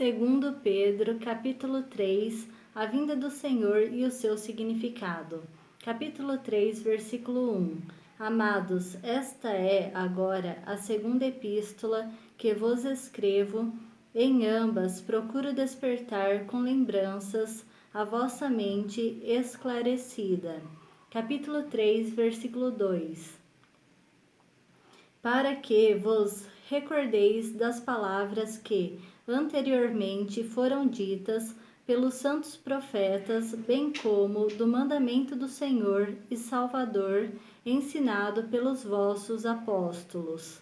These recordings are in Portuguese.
Segundo Pedro, capítulo 3, a vinda do Senhor e o seu significado. Capítulo 3, versículo 1. Amados, esta é agora a segunda epístola que vos escrevo. Em ambas procuro despertar com lembranças a vossa mente esclarecida. Capítulo 3, versículo 2. Para que vos recordeis das palavras que anteriormente foram ditas pelos santos profetas, bem como do mandamento do Senhor e Salvador, ensinado pelos vossos apóstolos.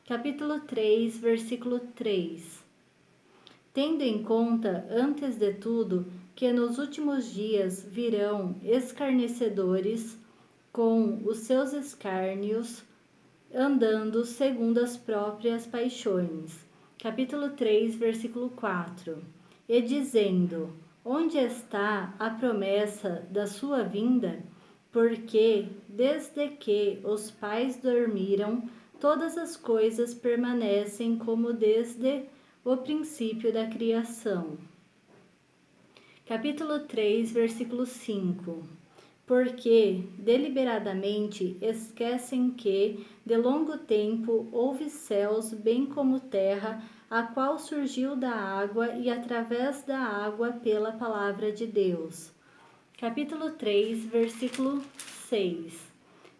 Capítulo 3, versículo 3. Tendo em conta, antes de tudo, que nos últimos dias virão escarnecedores com os seus escárnios, andando segundo as próprias paixões. Capítulo 3, versículo 4. E dizendo: onde está a promessa da sua vinda? Porque, desde que os pais dormiram, todas as coisas permanecem como desde o princípio da criação. Capítulo 3, versículo 5. Porque deliberadamente esquecem que, de longo tempo, houve céus bem como terra, a qual surgiu da água e através da água pela palavra de Deus. Capítulo 3, versículo 6.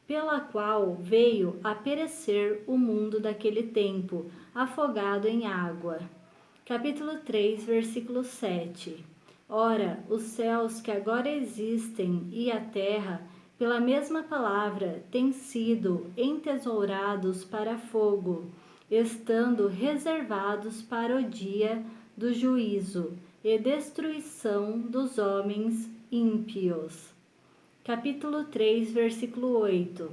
Pela qual veio a perecer o mundo daquele tempo, afogado em água. Capítulo 3, versículo 7. Ora, os céus que agora existem e a terra, pela mesma palavra, têm sido entesourados para fogo, estando reservados para o dia do juízo e destruição dos homens ímpios. Capítulo 3, versículo 8.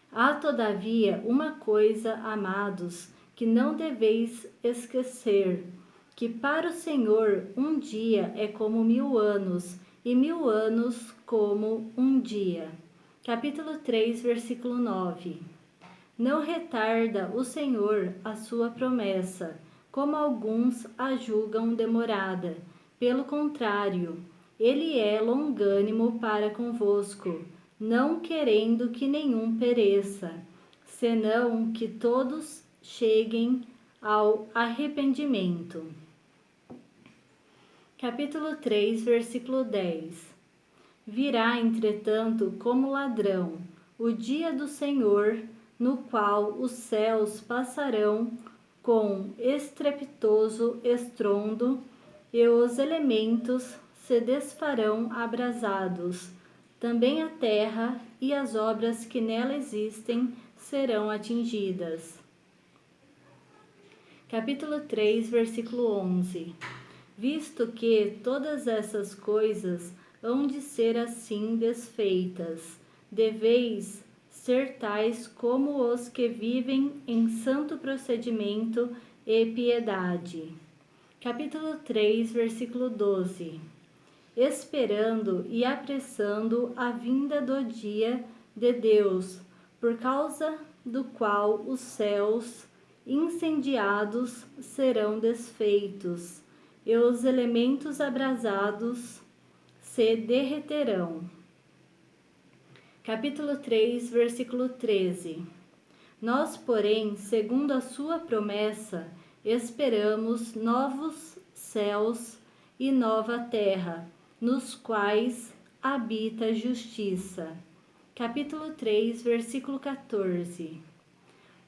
Há, todavia, uma coisa, amados, que não deveis esquecer, que para o Senhor um dia é como 1000 anos, e 1000 anos como um dia. Capítulo 3, versículo 9. Não retarda o Senhor a sua promessa, como alguns a julgam demorada. Pelo contrário, ele é longânimo para convosco, não querendo que nenhum pereça, senão que todos cheguem ao arrependimento. Capítulo 3, versículo 10. Virá, entretanto, como ladrão, o dia do Senhor, no qual os céus passarão com estrepitoso estrondo, e os elementos se desfarão abrasados. Também a terra e as obras que nela existem serão atingidas. Capítulo 3, versículo 11. Visto que todas essas coisas hão de ser assim desfeitas, deveis ser tais como os que vivem em santo procedimento e piedade. Capítulo 3, versículo 12. Esperando e apressando a vinda do dia de Deus, por causa do qual os céus incendiados serão desfeitos, e os elementos abrasados se derreterão. Capítulo 3, versículo 13. Nós, porém, segundo a sua promessa, esperamos novos céus e nova terra, nos quais habita a justiça. Capítulo 3, versículo 14.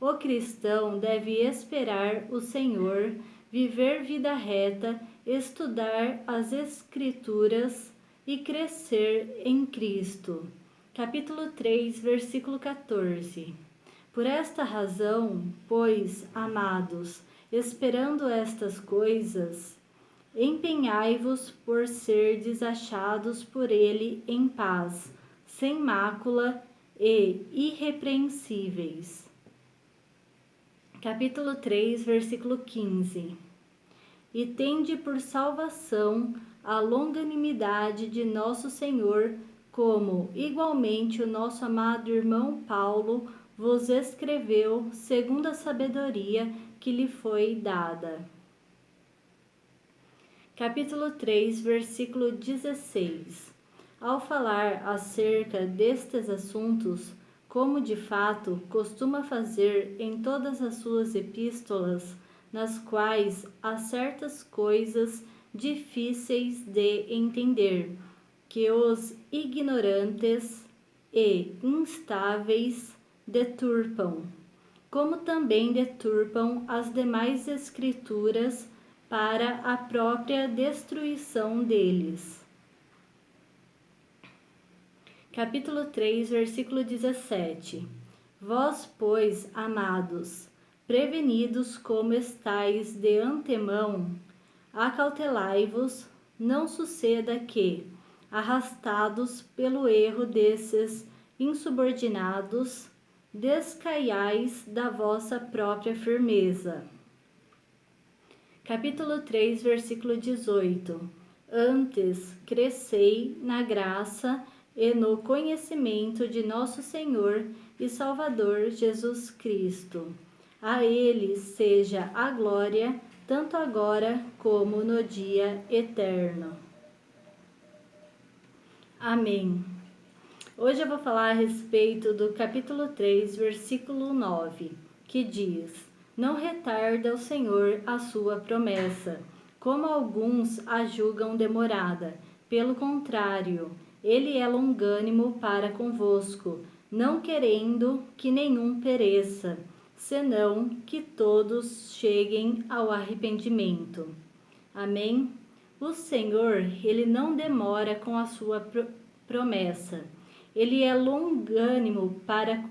O cristão deve esperar o Senhor, viver vida reta, estudar as Escrituras e crescer em Cristo. Capítulo 3, versículo 14. Por esta razão, pois, amados, esperando estas coisas, empenhai-vos por serdes achados por ele em paz, sem mácula e irrepreensíveis. Capítulo 3, versículo 15. E tende por salvação a longanimidade de nosso Senhor, como igualmente o nosso amado irmão Paulo vos escreveu, segundo a sabedoria que lhe foi dada. Capítulo 3, versículo 16. Ao falar acerca destes assuntos, como de fato costuma fazer em todas as suas epístolas, nas quais há certas coisas difíceis de entender, que os ignorantes e instáveis deturpam, como também deturpam as demais escrituras para a própria destruição deles. Capítulo 3, versículo 17. Vós, pois, amados, prevenidos como estáis de antemão, acautelai-vos, não suceda que, arrastados pelo erro desses insubordinados, descaiais da vossa própria firmeza. Capítulo 3, versículo 18. Antes, crescei na graça e no conhecimento de nosso Senhor e Salvador Jesus Cristo. A Ele seja a glória, tanto agora como no dia eterno. Amém. Hoje eu vou falar a respeito do capítulo 3, versículo 9, que diz: Não retarda o Senhor a sua promessa, como alguns a julgam demorada. Pelo contrário, Ele é longânimo para convosco, não querendo que nenhum pereça, senão que todos cheguem ao arrependimento. Amém? O Senhor, Ele não demora com a sua promessa. Ele é longânimo para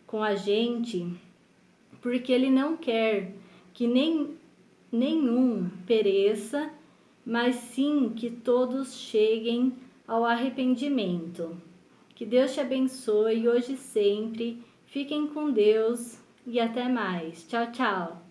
com a gente, porque Ele não quer que nenhum pereça, mas sim que todos cheguem ao arrependimento. Que Deus te abençoe hoje e sempre. Fiquem com Deus e até mais. Tchau, tchau.